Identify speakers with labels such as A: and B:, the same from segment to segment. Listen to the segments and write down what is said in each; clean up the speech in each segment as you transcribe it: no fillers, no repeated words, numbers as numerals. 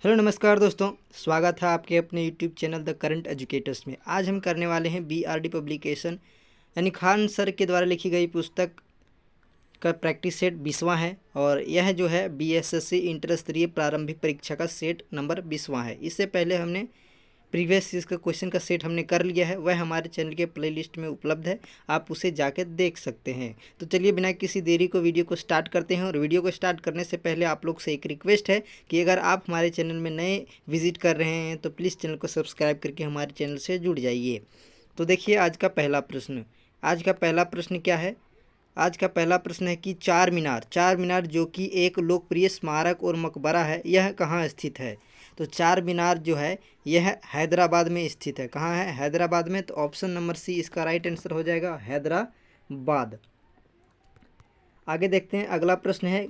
A: Hello नमस्कार दोस्तों, स्वागत है आपके अपने YouTube channel the current educators में। आज हम करने वाले हैं बीआरडी पब्लिकेशन यानी खान सर के द्वारा लिखी गई पुस्तक का प्रैक्टिस सेट 20वां है और यह जो है बीएसएससी इंटर स्तरीय प्रारंभिक परीक्षा का सेट नंबर 20वां है। इससे पहले हमने प्रीवियस इसका क्वेश्चन का सेट हमने कर लिया है, वह हमारे चैनल के प्लेलिस्ट में उपलब्ध है, आप उसे जाकर देख सकते हैं। तो चलिए बिना किसी देरी को वीडियो को स्टार्ट करते हैं। और वीडियो को स्टार्ट करने से पहले आप लोग से एक रिक्वेस्ट है कि अगर आप हमारे चैनल में नए विजिट कर रहे हैं तो प्लीज़ चैनल को सब्सक्राइब करके हमारे चैनल से जुड़ जाइए। तो देखिए आज का पहला प्रश्न क्या है। आज का पहला प्रश्न है कि चार मीनार जो कि एक लोकप्रिय स्मारक और मकबरा है, यह कहाँ स्थित है। तो चार मीनार जो है यह हैदराबाद में स्थित है। कहाँ है? हैदराबाद में। तो ऑप्शन नंबर सी इसका राइट आंसर हो जाएगा, हैदराबाद। आगे देखते हैं, अगला प्रश्न है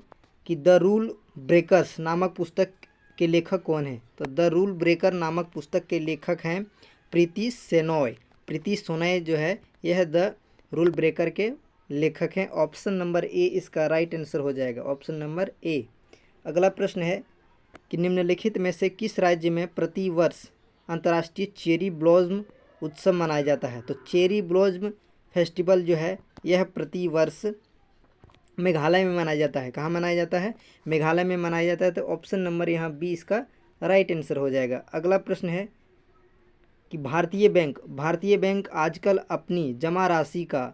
A: कि द रूल ब्रेकर्स नामक पुस्तक के लेखक कौन है। तो द रूल ब्रेकर नामक पुस्तक के लेखक हैं प्रीति सोनोय जो है यह द रूल ब्रेकर के लेखक हैं। ऑप्शन नंबर ए इसका राइट आंसर हो जाएगा, ऑप्शन नंबर ए। अगला प्रश्न है कि निम्नलिखित में से किस राज्य में प्रतिवर्ष अंतर्राष्ट्रीय चेरी ब्लॉसम उत्सव मनाया जाता है। तो चेरी ब्लॉसम फेस्टिवल जो है यह प्रतिवर्ष मेघालय में मनाया जाता है। कहाँ मनाया जाता है? मेघालय में मनाया जाता है। तो ऑप्शन नंबर यहाँ बी इसका राइट आंसर हो जाएगा। अगला प्रश्न है कि भारतीय बैंक आजकल अपनी जमा राशि का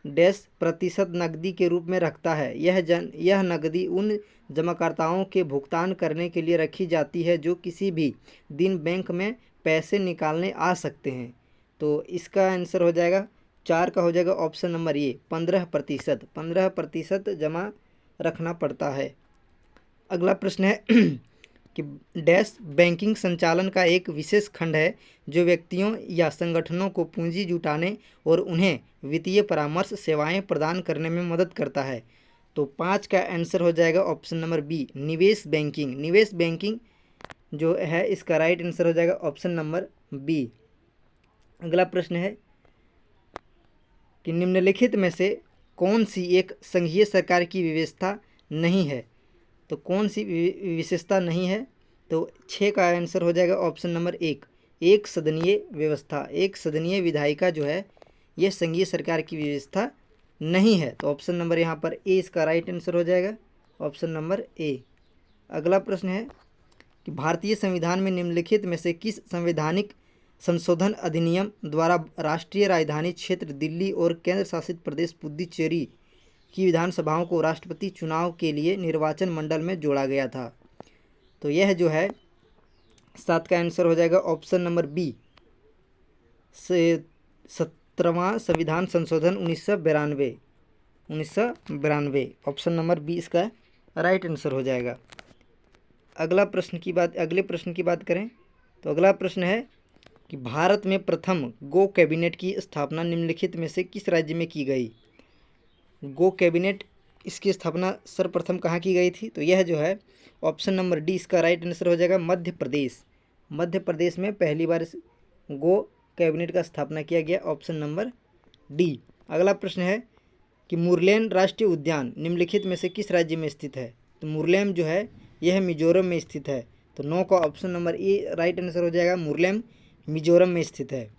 A: %% नकदी के रूप में रखता है। यह नकदी उन जमाकर्ताओं के भुगतान करने के लिए रखी जाती है जो किसी भी दिन बैंक में पैसे निकालने आ सकते हैं। तो इसका आंसर हो जाएगा 4 का हो जाएगा ऑप्शन नंबर ए, 15% जमा रखना पड़ता है। अगला प्रश्न है कि बैंकिंग संचालन का एक विशेष खंड है जो व्यक्तियों या संगठनों को पूंजी जुटाने और उन्हें वित्तीय परामर्श सेवाएं प्रदान करने में मदद करता है। तो 5 का आंसर हो जाएगा ऑप्शन नंबर बी, निवेश बैंकिंग जो है इसका राइट आंसर हो जाएगा ऑप्शन नंबर बी। अगला प्रश्न है कि निम्नलिखित में से कौन सी एक संघीय सरकार की व्यवस्था नहीं है। तो कौन सी विशेषता नहीं है? तो 6 का आंसर हो जाएगा ऑप्शन नंबर एक सदनीय व्यवस्था। एक सदनीय विधायिका जो है यह संघीय सरकार की व्यवस्था नहीं है। तो ऑप्शन नंबर यहाँ पर ए इसका राइट आंसर हो जाएगा, ऑप्शन नंबर ए। अगला प्रश्न है कि भारतीय संविधान में निम्नलिखित में से किस संवैधानिक संशोधन अधिनियम द्वारा राष्ट्रीय राजधानी क्षेत्र दिल्ली और केंद्र शासित प्रदेश पुडुचेरी की विधानसभाओं को राष्ट्रपति चुनाव के लिए निर्वाचन मंडल में जोड़ा गया था। तो यह जो है 7 का आंसर हो जाएगा ऑप्शन नंबर बी, 17वां संविधान संशोधन 1992 ऑप्शन नंबर बी इसका राइट आंसर हो जाएगा। अगले प्रश्न की बात करें तो अगला प्रश्न है कि भारत में प्रथम गो कैबिनेट की स्थापना निम्नलिखित में से किस राज्य में की गई। गो कैबिनेट इसकी स्थापना सर्वप्रथम कहाँ की गई थी। तो यह जो है ऑप्शन नंबर डी इसका राइट आंसर हो जाएगा, मध्य प्रदेश में पहली बार गो कैबिनेट का स्थापना किया गया, ऑप्शन नंबर डी। अगला प्रश्न है कि मुरलेन राष्ट्रीय उद्यान निम्नलिखित में से किस राज्य में स्थित है। तो मुरलेन जो है यह मिजोरम में स्थित है। तो 9 का ऑप्शन नंबर ए राइट आंसर हो जाएगा, मुरलेन मिजोरम में स्थित है।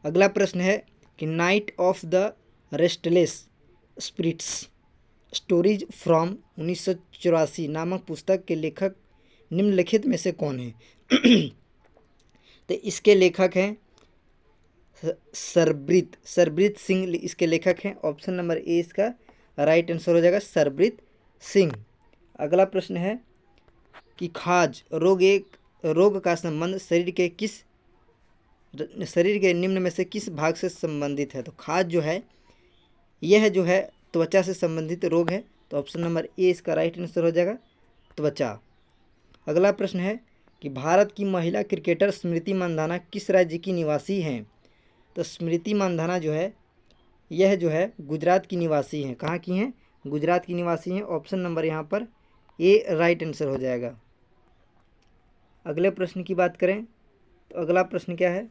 A: अगला प्रश्न है कि night of the restless spirits stories from 1984 नामक पुस्तक के लेखक निम्नलिखित में से कौन है। तो इसके लेखक हैं सरब्रीत सिंह इसके लेखक हैं, ऑप्शन नंबर ए इसका राइट आंसर हो जाएगा, सरब्रीत सिंह। अगला प्रश्न है कि खाज रोग का संबंध शरीर के निम्न में से किस भाग से संबंधित है। तो खाज जो है यह जो है त्वचा से संबंधित रोग है। तो ऑप्शन नंबर ए इसका राइट आंसर हो जाएगा, त्वचा। अगला प्रश्न है कि भारत की महिला क्रिकेटर स्मृति मंधाना किस राज्य की निवासी हैं। तो स्मृति मंधाना जो है यह जो है गुजरात की निवासी हैं। कहाँ की हैं? गुजरात की निवासी हैं। ऑप्शन नंबर यहाँ पर ए राइट आंसर हो जाएगा। अगले प्रश्न की बात करें तो अगला प्रश्न क्या है।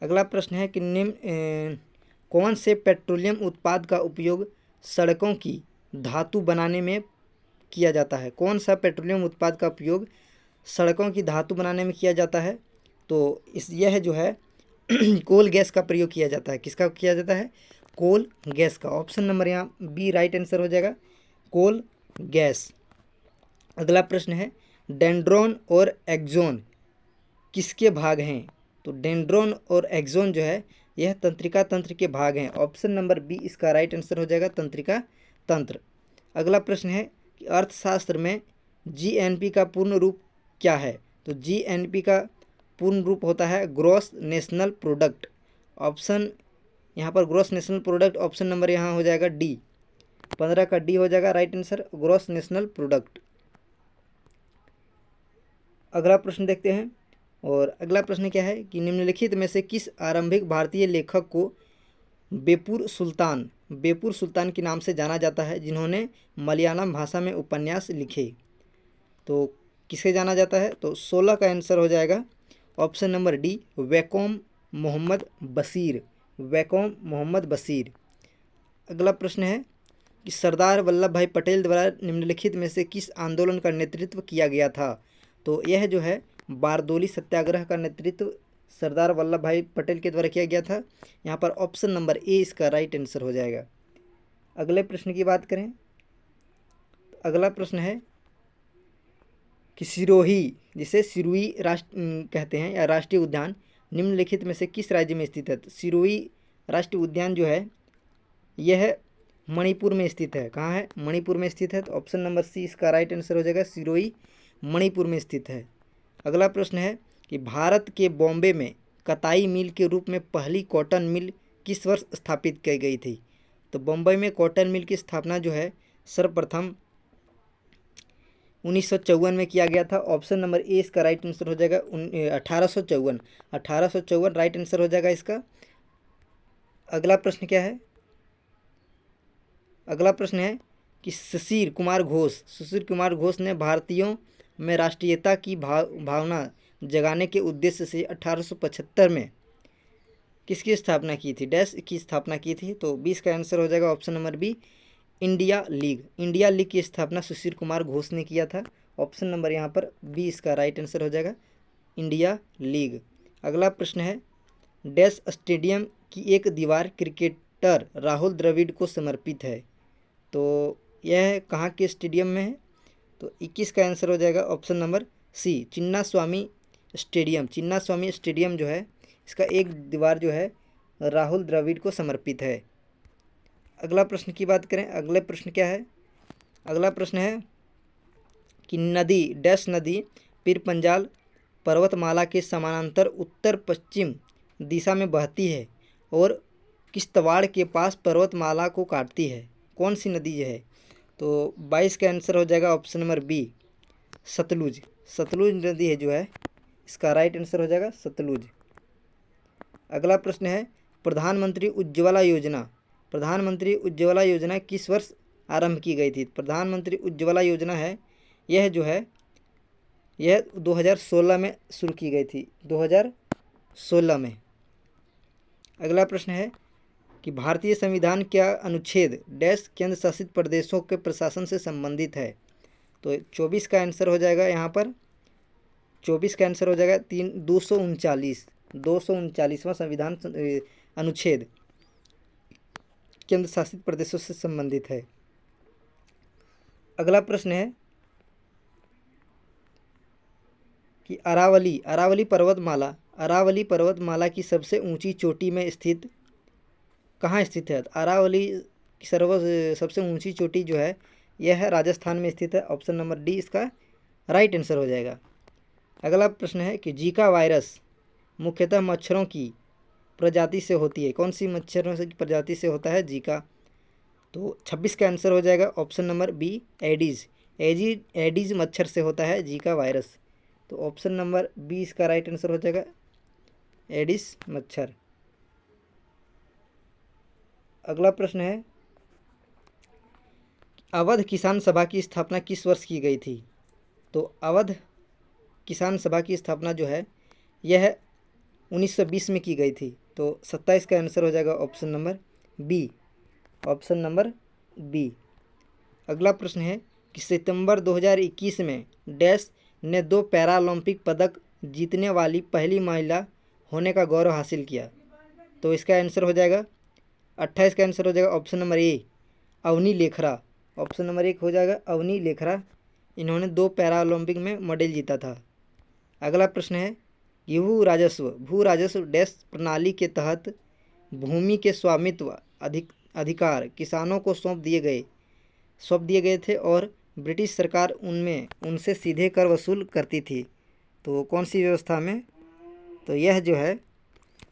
A: अगला प्रश्न है कि निम्न कौन से पेट्रोलियम उत्पाद का उपयोग सड़कों की धातु बनाने में किया जाता है? कौन सा पेट्रोलियम उत्पाद का उपयोग सड़कों की धातु बनाने में किया जाता है? तो यह जो है कोल गैस का प्रयोग किया जाता है। किसका किया जाता है? कोल गैस का। ऑप्शन नंबर यहाँ बी राइट आंसर हो जाएगा, कोल गैस। अगला प्रश्न है, डेंड्रॉन और एक्सोन किसके भाग हैं? तो डेंड्रॉन और एक्सोन जो है यह तंत्रिका तंत्र के भाग हैं। ऑप्शन नंबर बी इसका राइट आंसर हो जाएगा, तंत्रिका तंत्र। अगला प्रश्न है कि अर्थशास्त्र में जीएनपी का पूर्ण रूप क्या है? तो जीएनपी का पूर्ण रूप होता है ग्रॉस नेशनल प्रोडक्ट। ऑप्शन यहाँ पर gross national product, option number यहाँ हो जाएगा डी, 15 का डी हो जाएगा right answer, gross national product. अगला प्रश्न देखते हैं, और अगला प्रश्न क्या है कि निम्नलिखित में से किस आरंभिक भारतीय लेखक को बेपुर सुल्तान के नाम से जाना जाता है, जिन्होंने मलयालम भाषा में उपन्यास लिखे? तो किसे जाना जाता है? तो 16 का आंसर हो जाएगा option number D, Vaikom Mohammad Basheer, Vaikom Mohammad Basheer. अगला प्रश्न है कि सरदार वल्लभ भाई पटेल द्वारा निम्नलिखित में से किस आंदोलन का नेतृत्व किया गया था? तो यह जो है बारदोली सत्याग्रह का नेतृत्व सरदार वल्लभ भाई पटेल के द्वारा किया गया था। यहाँ पर ऑप्शन नंबर ए इसका राइट आंसर हो जाएगा। अगले प्रश्न की बात करें, अगला प्रश्न है कि सिरोही, जिसे सिरोही राष्ट्र कहते हैं या राष्ट्रीय उद्यान, निम्नलिखित में से किस राज्य में स्थित है? सिरोही राष्ट्रीय उद्यान जो है यह मणिपुर में स्थित है। कहाँ है? मणिपुर में स्थित है। तो ऑप्शन नंबर सी इसका राइट आंसर हो जाएगा, सिरोही मणिपुर में स्थित है। अगला प्रश्न है कि भारत के बॉम्बे में कताई मिल के रूप में पहली कॉटन मिल किस वर्ष स्थापित की गई थी? तो बॉम्बे में कॉटन मिल की स्थापना जो है सर्वप्रथम 1954 में किया गया था। ऑप्शन नंबर ए इसका राइट आंसर हो जाएगा 1854 राइट आंसर हो जाएगा इसका। अगला प्रश्न क्या है? अगला प्रश्न है कि सुशील कुमार घोष ने भारतीयों में राष्ट्रीयता की भावना जगाने के उद्देश्य से 1875 में किसकी स्थापना की थी? डैश की स्थापना की थी। तो 20 का आंसर हो जाएगा option number B, India League की स्थापना सुशील कुमार घोष ने किया था। ऑप्शन नंबर यहाँ पर बी इसका राइट आंसर हो जाएगा, इंडिया लीग। अगला प्रश्न है, डैश स्टेडियम की एक दीवार क्रिकेटर राहुल द्रविड़ को समर्पित है। तो यह कहाँ के स्टेडियम में है? तो 21 का आंसर हो जाएगा option number C, Chinnaswamy stadium जो है इसका एक दीवार जो है राहुल द्रविड़ को समर्पित है। अगला प्रश्न की बात करें, अगले प्रश्न क्या है? अगला प्रश्न है कि नदी पीर पंजाल पर्वतमाला के समानांतर उत्तर पश्चिम दिशा में बहती है और किश्तवाड़ के पास पर्वतमाला को काटती है। कौन सी नदी है? तो 22 का आंसर हो जाएगा ऑप्शन नंबर बी, सतलुज नदी है जो है इसका राइट आंसर हो जाएगा सतलुज। अगला प्रश्न है, प्रधानमंत्री उज्ज्वला योजना किस वर्ष आरंभ की गई थी? प्रधानमंत्री उज्ज्वला योजना है यह जो है यह 2016 में शुरू की गई थी, 2016 में। अगला प्रश्न है कि भारतीय संविधान का अनुच्छेद डैश केंद्र शासित प्रदेशों के प्रशासन से संबंधित है? तो 24 का आंसर हो जाएगा यहाँ पर 239वां संविधान अनुच्छेद केंद्र शासित प्रदेशों से संबंधित है। अगला प्रश्न है कि अरावली पर्वतमाला की सबसे ऊंची चोटी में स्थित कहाँ स्थित है? अरावली की सबसे ऊंची चोटी जो है यह राजस्थान में स्थित है। ऑप्शन नंबर डी इसका राइट आंसर हो जाएगा। अगला प्रश्न है कि जीका वायरस मुख्यतः मच्छरों की प्रजाति से होती है। कौन सी मच्छरों की प्रजाति से होता है जीका? तो 26 का आंसर हो जाएगा ऑप्शन नंबर बी, एडीज मच्छर से होता है जीका वायरस। तो ऑप्शन नंबर बी इसका राइट आंसर हो जाएगा, एडिस मच्छर। अगला प्रश्न है, अवध किसान सभा की स्थापना किस वर्ष की गई थी? तो अवध किसान सभा की स्थापना जो है यह 1920 में की गई थी। तो 27 का आंसर हो जाएगा ऑप्शन नंबर बी। अगला प्रश्न है कि सितंबर 2021 में डैश ने 2 पैरालंपिक पदक जीतने वाली पहली महिला होने का गौरव हासिल किया। तो इसका आंसर हो जाएगा 28 का आंसर हो जाएगा option number A, Avani Lekhara. Option number 1 हो जाएगा अवनी लेखरा। इन्होंने 2 पैरालंपिक में मेडल जीता था। अगला प्रश्न है कि भू राजस्व डैश प्रणाली के तहत भूमि के स्वामित्व अधिकार किसानों को सौंप दिए गए थे और ब्रिटिश सरकार उनसे सीधे कर वसूल करती थी। तो कौन सी व्यवस्था में? तो यह जो है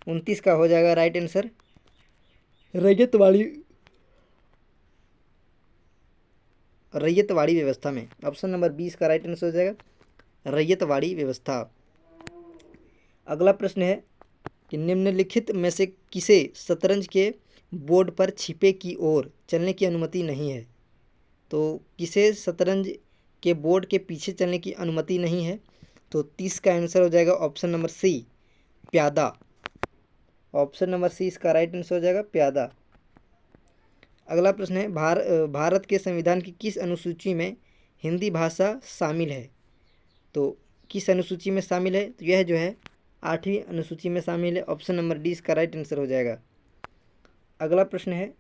A: 29 का हो जाएगा राइट आंसर, रैयतवाड़ी व्यवस्था में। ऑप्शन नंबर 20 का राइट आंसर हो जाएगा रैयतवाड़ी व्यवस्था। अगला प्रश्न है कि निम्नलिखित में से किसे शतरंज के बोर्ड पर छिपे की ओर चलने की अनुमति नहीं है? तो किसे शतरंज के बोर्ड के पीछे चलने की अनुमति नहीं है? तो 30 का आंसर हो जाएगा ऑप्शन नंबर सी, प्यादा। ऑप्शन नंबर सी इसका राइट आंसर हो जाएगा प्यादा। अगला प्रश्न है भारत के संविधान की किस अनुसूची में हिंदी भाषा शामिल है? तो किस अनुसूची में शामिल है? तो यह जो है 8वीं अनुसूची में शामिल है। ऑप्शन नंबर डी इसका राइट आंसर हो जाएगा। अगला प्रश्न है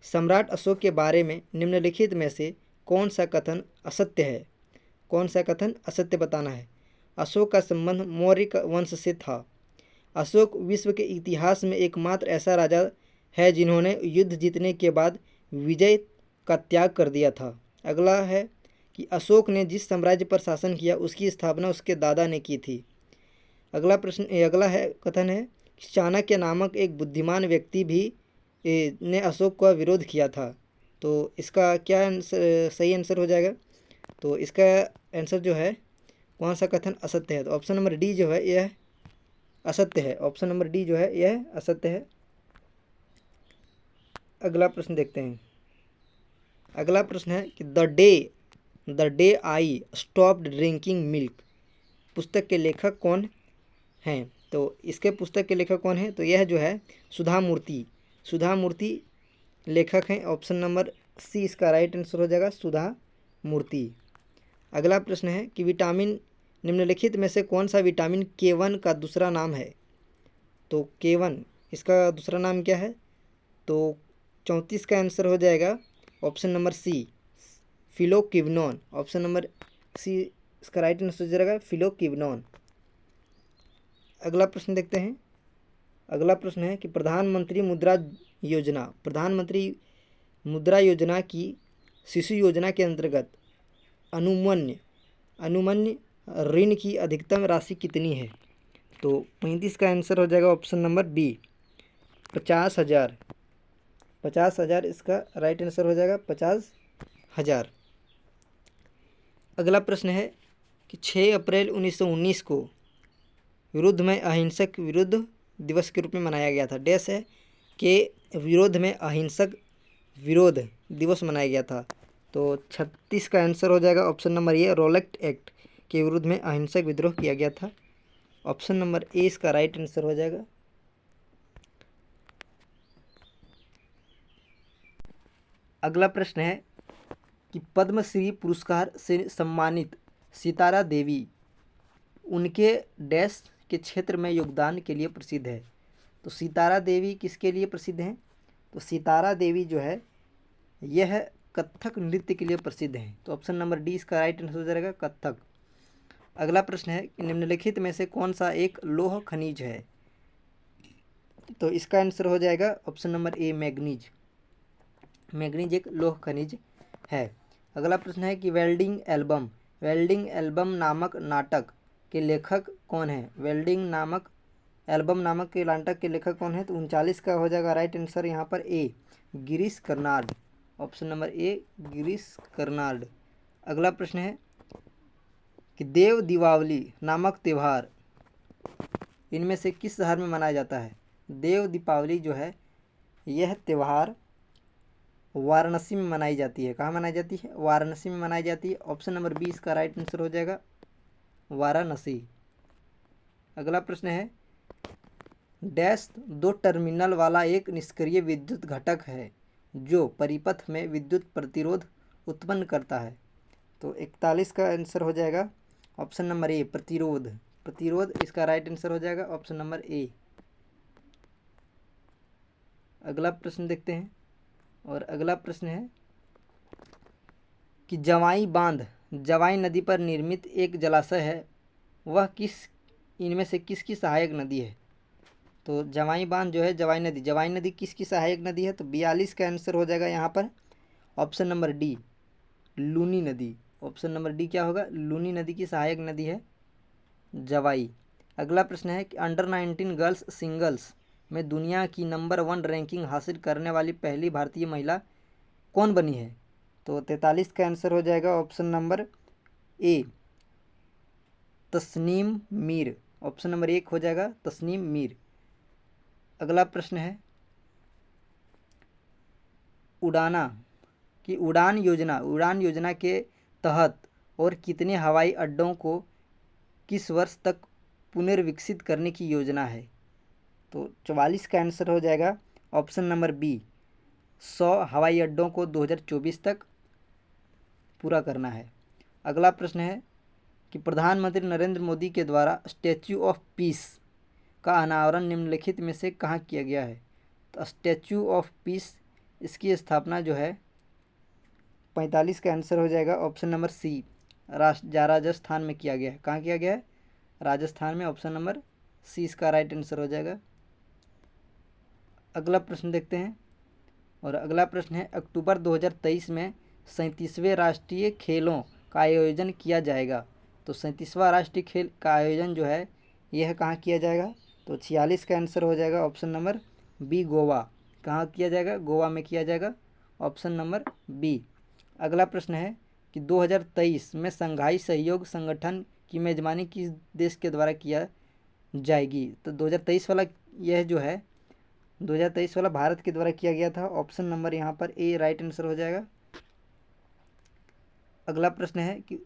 A: सम्राट अशोक के बारे में निम्नलिखित में से कौन सा कथन असत्य है? कौन सा कथन असत्य बताना है? अशोक का संबंध मौर्य वंश से था। अशोक विश्व के इतिहास में एकमात्र ऐसा राजा है जिन्होंने युद्ध जीतने के बाद विजय का त्याग कर दिया था। अगला है कि अशोक ने जिस साम्राज्य पर शासन किया उसकी स्थापना उसके दादा ने की थी। अगला कथन है चाणक्य नामक एक बुद्धिमान व्यक्ति भी ने अशोक का विरोध किया था। तो इसका क्या सही आंसर हो जाएगा? तो इसका आंसर जो है कौन सा कथन असत्य है? तो ऑप्शन नंबर डी जो है यह असत्य है। ऑप्शन नंबर डी जो है यह असत्य है। अगला प्रश्न देखते हैं। अगला प्रश्न है कि the day I stopped drinking milk पुस्तक के लेखक कौन हैं? तो इसके पुस्तक के लेखक कौन हैं? तो यह जो है सुधा मूर्ति लेखक हैं। ऑप्शन नंबर सी इसका राइट आंसर हो जाएगा सुधा मूर्ति। अगला प्रश्न है कि निम्नलिखित में से कौन सा विटामिन K1 का दूसरा नाम है? तो K1 इसका दूसरा नाम क्या है? तो 34 का आंसर हो जाएगा option number C, phylloquinone. Option number C इसका राइट आंसर हो जाएगा फिलोक्विनोन। अगला प्रश्न देखते हैं। अगला प्रश्न है कि प्रधानमंत्री मुद्रा योजना की शिशु योजना के अंतर्गत अनुमन्य ऋण की अधिकतम राशि कितनी है? तो 35 का आंसर हो जाएगा ऑप्शन नंबर बी, 50,000 इसका राइट आंसर हो जाएगा 50,000। अगला प्रश्न है कि 6 अप्रैल 1919 को विरुद्ध में अहिंसक विरोध दिवस के रूप में मनाया गया था। डैश है के विरोध में अहिंसक विरोध दिवस मनाया गया था। तो 36 का आंसर हो जाएगा ऑप्शन नंबर ए, रोलेक्ट एक्ट के विरुद्ध में अहिंसक विद्रोह किया गया था। ऑप्शन नंबर ए इसका राइट आंसर हो जाएगा। अगला प्रश्न है कि पद्मश्री पुरस्कार से सम्मानित सितारा देवी उनके डैश के क्षेत्र में योगदान के लिए प्रसिद्ध है। तो सितारा देवी किसके लिए प्रसिद्ध हैं? तो सितारा देवी जो है यह कथक नृत्य के लिए प्रसिद्ध हैं। तो ऑप्शन नंबर डी इसका राइट आंसर हो जाएगा कथक। अगला प्रश्न है कि निम्नलिखित में से कौन सा एक लौह खनिज है? तो इसका आंसर हो जाएगा ऑप्शन नंबर ए, मैग्नीज एक लौह खनिज है। अगला प्रश्न है कि वेल्डिंग एल्बम नामक नाटक के लेखक कौन है? वेल्डिंग एल्बम नामक के नाटक के लेखक कौन है? तो 39 का हो जाएगा राइट आंसर यहाँ पर A, Girish Karnad. Option number A, Girish Karnad. अगला प्रश्न है कि देव दीपावली नामक त्यौहार इनमें से किस शहर में मनाया जाता है? देव दीपावली जो है यह त्यौहार वाराणसी में मनाई जाती है। कहाँ मनाई जाती है? वाराणसी में मनाई जाती है। ऑप्शन नंबर बी इसका राइट आंसर हो जाएगा वाराणसी। अगला प्रश्न है डैश 2 टर्मिनल वाला एक निष्क्रिय विद्युत घटक है जो परिपथ में विद्युत प्रतिरोध उत्पन्न करता है। तो 41 का आंसर हो जाएगा ऑप्शन नंबर ए, प्रतिरोध। प्रतिरोध इसका राइट आंसर हो जाएगा ऑप्शन नंबर ए। अगला प्रश्न देखते हैं, और अगला प्रश्न है कि जवाई बांध जवाई नदी पर निर्मित एक जलाशय है, वह किस इनमें से किसकी सहायक नदी है? तो जवाई बांध जो है जवाई नदी किसकी सहायक नदी है? तो 42 का आंसर हो जाएगा यहाँ पर ऑप्शन नंबर डी, लूनी नदी। ऑप्शन नंबर डी क्या होगा? लूनी नदी की सहायक नदी है जवाई। अगला प्रश्न है कि अंडर 19 गर्ल्स सिंगल्स में दुनिया की नंबर 1 रैंकिंग हासिल करने वाली पहली भारतीय महिला कौन बनी है? तो 43 का आंसर हो जाएगा option number A, Tasneem Mir. Option number 1 हो जाएगा तस्नीम मीर। अगला प्रश्न है उड़ान योजना के तहत और कितने हवाई अड्डों को किस वर्ष तक पुनर्विकसित करने की योजना है? तो 44 का आंसर हो जाएगा ऑप्शन नंबर बी, 100 हवाई अड्डों को 2024 तक पूरा करना है। अगला प्रश्न है कि प्रधानमंत्री नरेंद्र मोदी के द्वारा स्टैच्यू ऑफ पीस का अनावरण निम्नलिखित में से कहाँ किया गया है? तो स्टैच्यू ऑफ पीस इसकी स्थापना जो है 45 का आंसर हो जाएगा ऑप्शन नंबर सी, राजस्थान में किया गया है। कहाँ किया गया है? राजस्थान में। ऑप्शन नंबर सी इसका राइट आंसर हो जाएगा। अगला प्रश्न देखते हैं, और अगला प्रश्न है अक्टूबर 2023 में 37वें राष्ट्रीय खेलों का आयोजन किया जाएगा। तो 37वां राष्ट्रीय खेल का आयोजन जो है यह कहाँ किया जाएगा? तो 46 का आंसर हो जाएगा ऑप्शन नंबर बी, गोवा। कहाँ किया जाएगा? गोवा में किया जाएगा। Option number B. अगला प्रश्न है कि 2023 में संघाई सहयोग संगठन की मेजबानी किस देश के द्वारा किया जाएगी? तो 2023 वाला यह जो है 2023 वाला भारत के द्वारा किया गया था। ऑप्शन नंबर यहाँ पर ए राइट आंसर हो जाएगा। अगला प्रश्न है कि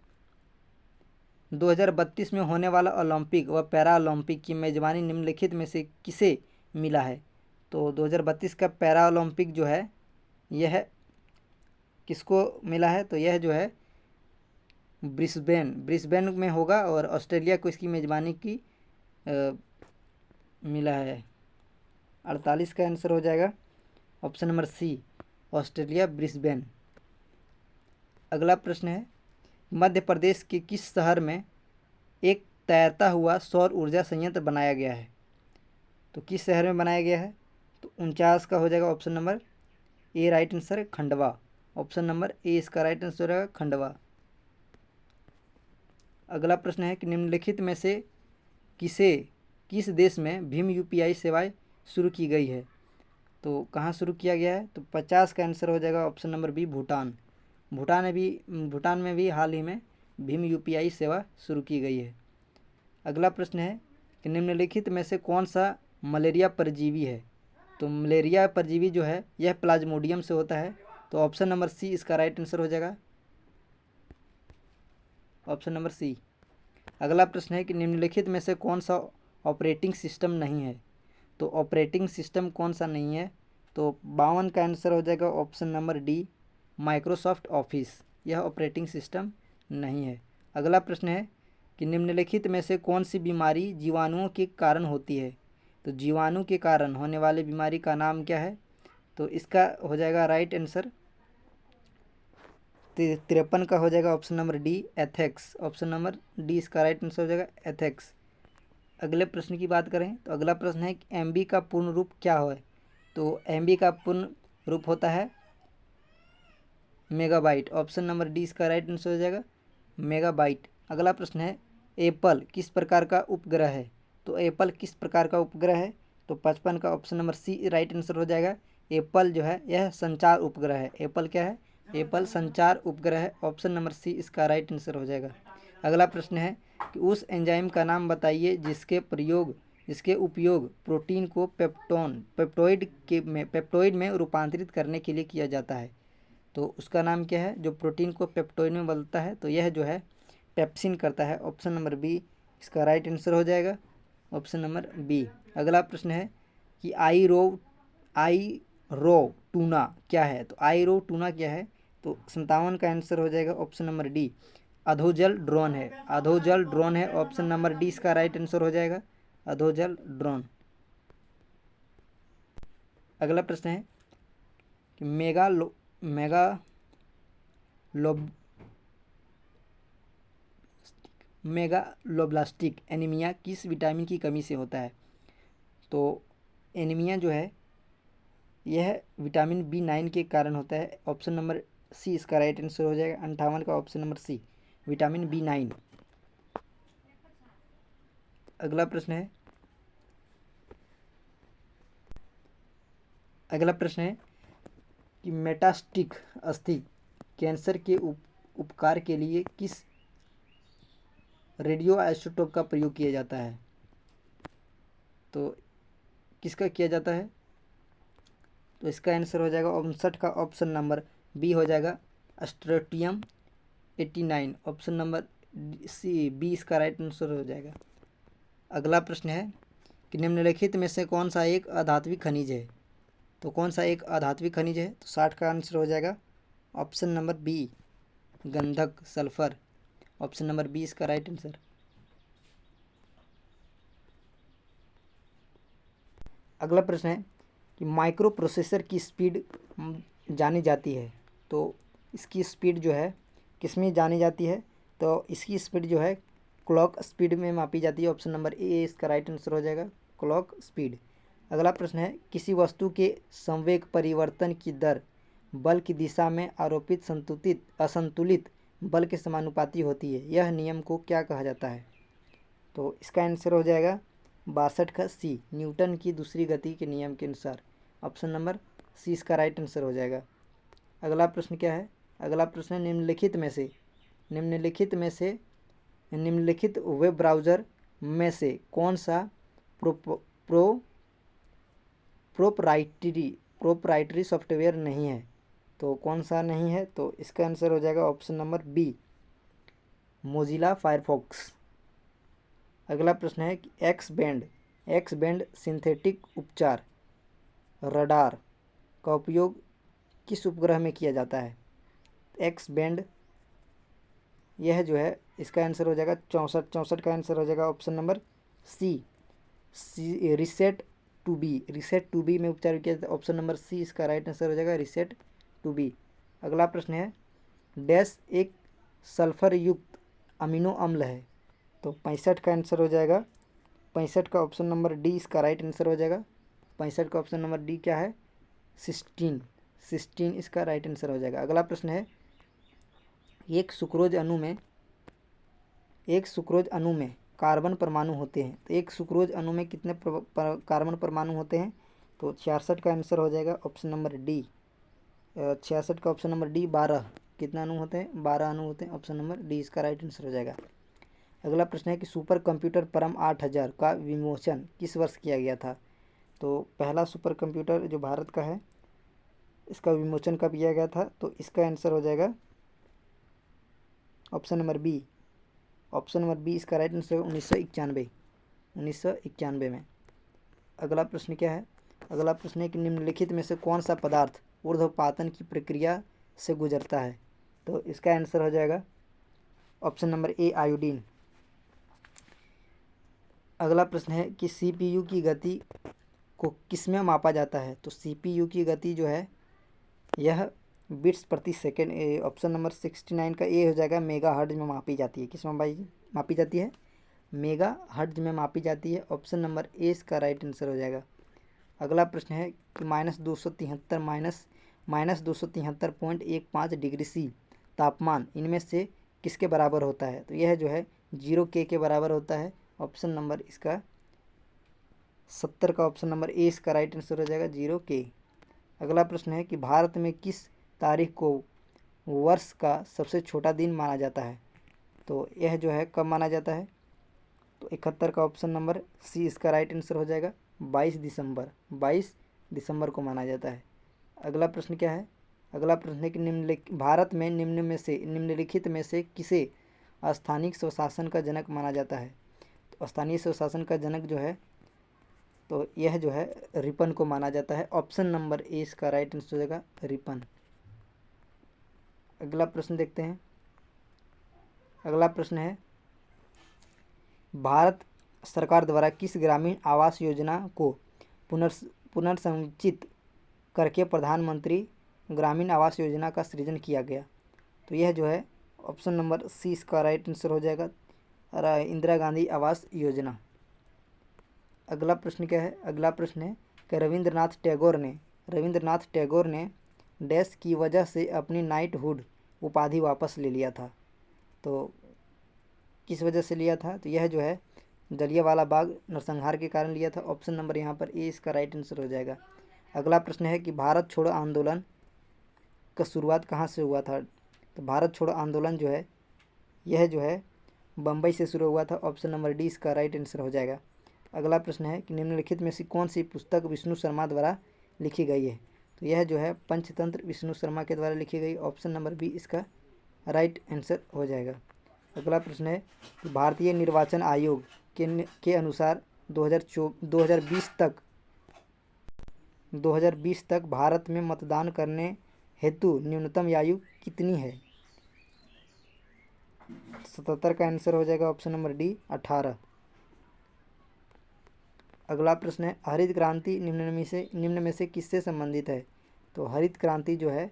A: 2032 में होने वाला ओलंपिक व पैरा ओलंपिक की मेजबानी निम्नलिखित में से किसे मिला है? तो 2032 का पैरा ओलंपिक जो है यह किसको मिला है? तो यह जो है ब्रिस्बेन में होगा, और ऑस्ट्रेलिया को इसकी मेजबानी की मिला है। 48 का आंसर हो जाएगा option number C, Australia, Brisbane. अगला प्रश्न है मध्य प्रदेश के किस शहर में एक तैरता हुआ सौर ऊर्जा संयंत्र बनाया गया है? तो किस शहर में बनाया गया है? तो 49 का हो जाएगा ऑप्शन नंबर ए right answer, Khandwa. Option number ए इसका राइट आंसर रहेगा, खंडवा। अगला प्रश्न है कि निम्नलिखित में से किस देश में भीम यूपीआई सेवाएं शुरू की गई है? तो कहाँ शुरू किया गया है? तो 50 का आंसर हो जाएगा option number B, Bhutan. Bhutan में भी हाल ही में भीम यूपीआई सेवा शुरू की गई है। अगला प्रश्न है कि निम्नलिखित में से कौन सा मलेरिया परजीवी है? तो मलेरिया परजीवी जो है यह प्लाज्मोडियम से होता है। तो ऑप्शन नंबर सी इसका राइट आंसर हो जाएगा, ऑप्शन नंबर सी। अगला प्रश्न है कि निम्नलिखित में से कौन सा ऑपरेटिंग सिस्टम नहीं है? तो ऑपरेटिंग सिस्टम कौन सा नहीं है? तो 52 का आंसर हो जाएगा option number D, Microsoft office. यह ऑपरेटिंग सिस्टम नहीं है। अगला प्रश्न है कि निम्नलिखित में से कौन सी बीमारी जीवाणुओं के कारण होती है? तो जीवाणु के कारण होने वाली बीमारी का नाम क्या है? तो इसका हो जाएगा राइट आंसर 53 का हो जाएगा ऑप्शन नंबर डी, एथेक्स। ऑप्शन नंबर डी इसका राइट आंसर हो जाएगा, एथेक्स। अगले प्रश्न की बात करें तो अगला प्रश्न है कि एमबी का पूर्ण रूप क्या है? तो एमबी का पूर्ण रूप होता है मेगाबाइट। ऑप्शन नंबर डी इसका राइट आंसर हो जाएगा, मेगाबाइट। अगला प्रश्न है एप्पल किस प्रकार का उपग्रह है? तो एप्पल किस प्रकार का उपग्रह है? तो 55 का option number C right answer हो जाएगा। एप्पल जो है यह संचार उपग्रह है। एप्पल क्या है? एप्पल संचार उपग्रह है। ऑप्शन नंबर सी इसका राइट आंसर हो जाएगा। अगला प्रश्न है कि उस एंजाइम का नाम बताइए जिसके उपयोग प्रोटीन को पेप्टोइड में रूपांतरित करने के लिए किया जाता है। तो उसका नाम क्या है जो प्रोटीन को पेप्टोइड में बदलता है? तो यह जो है पेप्सिन करता है। ऑप्शन नंबर बी इसका राइट आंसर हो जाएगा, ऑप्शन नंबर बी। अगला प्रश्न है कि आई रो टूना क्या है? तो आई रो टूना क्या है? तो 57 का आंसर हो जाएगा ऑप्शन नंबर डी, अधोजल ड्रोन है। अधोजल ड्रोन है, ऑप्शन नंबर डी इसका राइट आंसर हो जाएगा, अधोजल ड्रोन। अगला प्रश्न है कि मेगालोब्लास्टिक एनीमिया किस विटामिन की कमी से होता है? तो एनीमिया जो है यह विटामिन B9 के कारण होता है। ऑप्शन नंबर सी इसका राइट आंसर हो जाएगा, 58 का ऑप्शन नंबर सी, विटामिन B9। अगला प्रश्न है कि मेटास्टिक अस्थि कैंसर के उपचार के लिए किस रेडियो आइसोटोप का प्रयोग किया जाता है? तो किसका किया जाता है? तो इसका आंसर हो जाएगा 59 का ऑप्शन नंबर बी हो जाएगा, स्ट्रोटियम 89। ऑप्शन नंबर सी बी इसका राइट आंसर हो जाएगा। अगला प्रश्न है कि निम्नलिखित में से कौन सा एक अधात्विक खनिज है? तो कौन सा एक अधात्विक खनिज है? तो 60 का आंसर हो जाएगा ऑप्शन नंबर बी, गंधक सल्फर। ऑप्शन नंबर बी इसका राइट आंसर। अगला प्रश्न है कि माइक्रो प्रोसेसर की स्पीड जानी जाती है, तो इसकी स्पीड जो है किसमें जानी जाती है? तो इसकी स्पीड जो है क्लॉक स्पीड में मापी जाती है। ऑप्शन नंबर ए इसका राइट आंसर हो जाएगा, क्लॉक स्पीड। अगला प्रश्न है किसी वस्तु के संवेग परिवर्तन की दर बल की दिशा में आरोपित असंतुलित बल के समानुपाती होती है, यह नियम को क्या कहा जाता है? तो इसका आंसर हो जाएगा 62 का सी, न्यूटन की दूसरी गति के नियम के अनुसार। ऑप्शन नंबर सी इसका राइट आंसर हो जाएगा। अगला प्रश्न क्या है? अगला प्रश्न है निम्नलिखित वेब ब्राउज़र में से कौन सा प्रोप्राइटरी सॉफ्टवेयर नहीं है? तो कौन सा नहीं है? तो इसका आंसर हो जाएगा option number B, Mozilla Firefox. अगला प्रश्न है कि एक्स बैंड सिंथेटिक उपचार रडार का उपयोग किस उपग्रह में किया जाता है? एक्स बैंड यह जो है इसका आंसर हो जाएगा 64 का आंसर हो जाएगा option number C, reset to B में उपचार किया जाता है। ऑप्शन नंबर सी इसका राइट आंसर हो जाएगा, रिसेट टू बी। अगला प्रश्न है डैश एक सल्फर युक्त अमीनो अम्ल है? तो 65 का आंसर हो जाएगा, 65 का ऑप्शन नंबर डी इसका राइट आंसर हो जाएगा। 65 का ऑप्शन नंबर डी क्या है? सिस्टीन इसका राइट आंसर हो जाएगा। अगला प्रश्न है एक सुक्रोज अणु में कार्बन परमाणु होते हैं, तो एक सुक्रोज अणु में कितने कार्बन परमाणु होते हैं? तो 66 का आंसर हो जाएगा ऑप्शन नंबर डी, 66 का ऑप्शन नंबर डी 12। कितना अणु होते हैं? 12 अणु होते हैं। ऑप्शन नंबर डी इसका राइट आंसर हो जाएगा। अगला प्रश्न है कि सुपर कंप्यूटर परम 8000 का विमोचन किस वर्ष किया गया था? तो पहला सुपर कंप्यूटर जो भारत का है इसका विमोचन कब किया गया था? तो इसका आंसर हो जाएगा ऑप्शन नंबर बी, इसका राइट आंसर 1991 में। अगला प्रश्न क्या है? अगला प्रश्न है कि निम्नलिखित में से कौन सा पदार्थ ऊर्ध्वपातन की प्रक्रिया से गुजरता है? तो इसका आंसर हो जाएगा ऑप्शन नंबर ए, आयोडीन। अगला प्रश्न है कि CPU की गति को किस में मापा जाता है? तो CPU की गति जो है यह बिट्स प्रति सेकेंड। ऑप्शन नंबर 69 का ए हो जाएगा, मेगा हर्ट्ज में मापी जाती है। किस में मापी जाती है? मेगा हर्ट्ज में मापी जाती है। ऑप्शन नंबर ए इसका राइट आंसर हो जाएगा। अगला प्रश्न है कि -273.15 डिग्री सी तापमान इनमें से किसके बराबर होता है? तो यह जो है 0K के बराबर होता है। ऑप्शन नंबर इसका 70 का ऑप्शन नंबर ए इसका राइट आंसर हो जाएगा, 0K। अगला प्रश्न है कि भारत में किस तारीख को वर्ष का सबसे छोटा दिन माना जाता है? तो यह जो है कब माना जाता है? तो 71 का ऑप्शन नंबर सी इसका राइट आंसर हो जाएगा, 22 दिसंबर को माना जाता है। अगला प्रश्न क्या है? अगला प्रश्न है कि भारत में निम्नलिखित में से किसे स्थानीय स्वशासन का जनक माना जाता है? तो स्थानीय स्वशासन का जनक जो है तो यह जो है रिपन को माना जाता है। ऑप्शन नंबर ए इसका राइट आंसर हो जाएगा, रिपन। अगला प्रश्न देखते हैं। अगला प्रश्न है, भारत सरकार द्वारा किस ग्रामीण आवास योजना को पुनर्संरचित करके प्रधानमंत्री ग्रामीण आवास योजना का सृजन किया गया? तो यह जो है ऑप्शन नंबर सी इसका राइट आंसर हो जाएगा, इंदिरा गांधी आवास योजना। अगला प्रश्न क्या है? अगला प्रश्न है कि रविंद्रनाथ टैगोर ने डैश की वजह से अपनी नाइटहुड उपाधि वापस ले लिया था? तो किस वजह से लिया था? तो यह जो है जलियांवाला बाग नरसंहार के कारण लिया था। ऑप्शन नंबर यहाँ पर ए इसका राइट आंसर हो जाएगा। अगला प्रश्न है कि भारत छोड़ो आंदोलन का शुरुआत कहाँ से हुआ था? तो भारत छोड़ो आंदोलन जो है यह जो है बम्बई से शुरू हुआ था। ऑप्शन नंबर डी इसका राइट आंसर हो जाएगा। अगला प्रश्न है कि निम्नलिखित में से कौन सी पुस्तक विष्णु शर्मा द्वारा लिखी गई है? तो यह जो है पंचतंत्र विष्णु शर्मा के द्वारा लिखी गई। ऑप्शन नंबर बी इसका राइट आंसर हो जाएगा। अगला प्रश्न है कि भारतीय निर्वाचन आयोग के अनुसार 2020 तक भारत में मतदान करने हेतु न्यूनतम आयु कितनी है? 77 का आंसर हो जाएगा। Option number D 18। अगला प्रश्न है, हरित क्रांति निम्न में से किससे संबंधित है? तो हरित क्रांति जो है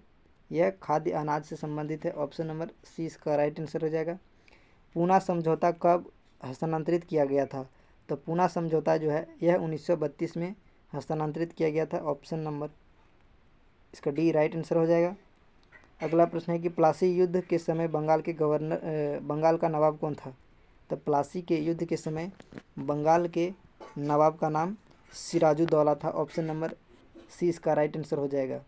A: यह खाद्य अनाज से संबंधित है। ऑप्शन नंबर सी इसका राइट आंसर हो जाएगा। पूना समझौता कब हस्तांतरित किया गया था? तो पूना समझौता जो है यह 1932 में हस्तांतरित किया गया था। ऑप्शन नंबर इसका डी राइट आंसर हो जाएगा। अगला प्रश्न है कि प्लासी युद्ध के समय बंगाल का नवाब कौन था? तो प्लासी के युद्ध के समय बंगाल के नवाब का नाम सिराजुद्दौला था। ऑप्शन नंबर सी इसका राइट आंसर हो जाएगा।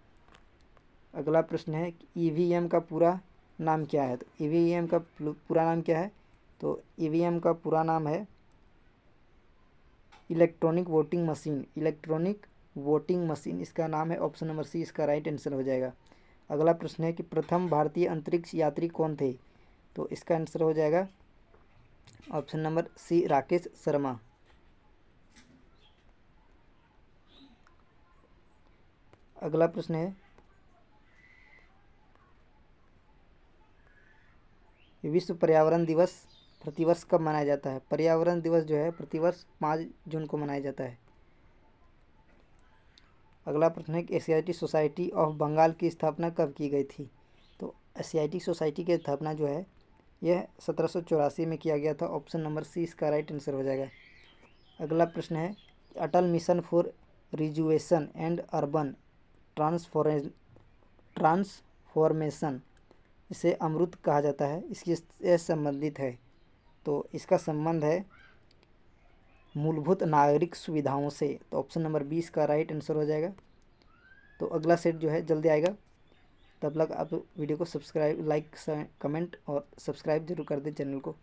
A: अगला प्रश्न है कि ईवीएम का पूरा नाम क्या है? तो ईवीएम का पूरा नाम क्या है? तो ईवीएम का पूरा नाम है इलेक्ट्रॉनिक वोटिंग मशीन इसका नाम है। ऑप्शन नंबर सी इसका राइट आंसर हो जाएगा। अगला प्रश्न है कि प्रथम भारतीय अंतरिक्ष यात्री कौन थे? तो इसका आंसर हो जाएगा option number C Rakesh Sharma. अगला प्रश्न है, विश्व पर्यावरण दिवस प्रतिवर्ष कब मनाया जाता है? पर्यावरण दिवस जो है प्रतिवर्ष 5 जून को मनाया जाता है। अगला प्रश्न है कि एशियाटिक सोसाइटी ऑफ बंगाल की स्थापना कब की गई थी? तो एशियाटिक सोसाइटी की स्थापना जो है यह 1784 में किया गया था। ऑप्शन नंबर सी इसका राइट आंसर हो जाएगा। अगला प्रश्न है, Atal mission for rejuvenation and urban transformation इसे अमृत कहा जाता है, इसकी यह संबंधित है। तो इसका संबंध है मूलभूत नागरिक सुविधाओं से। तो ऑप्शन नंबर 20 का राइट आंसर हो जाएगा। तो अगला सेट जो है जल्दी आएगा, तब तक आप वीडियो को सब्सक्राइब, लाइक, कमेंट और सब्सक्राइब जरूर कर दें चैनल को।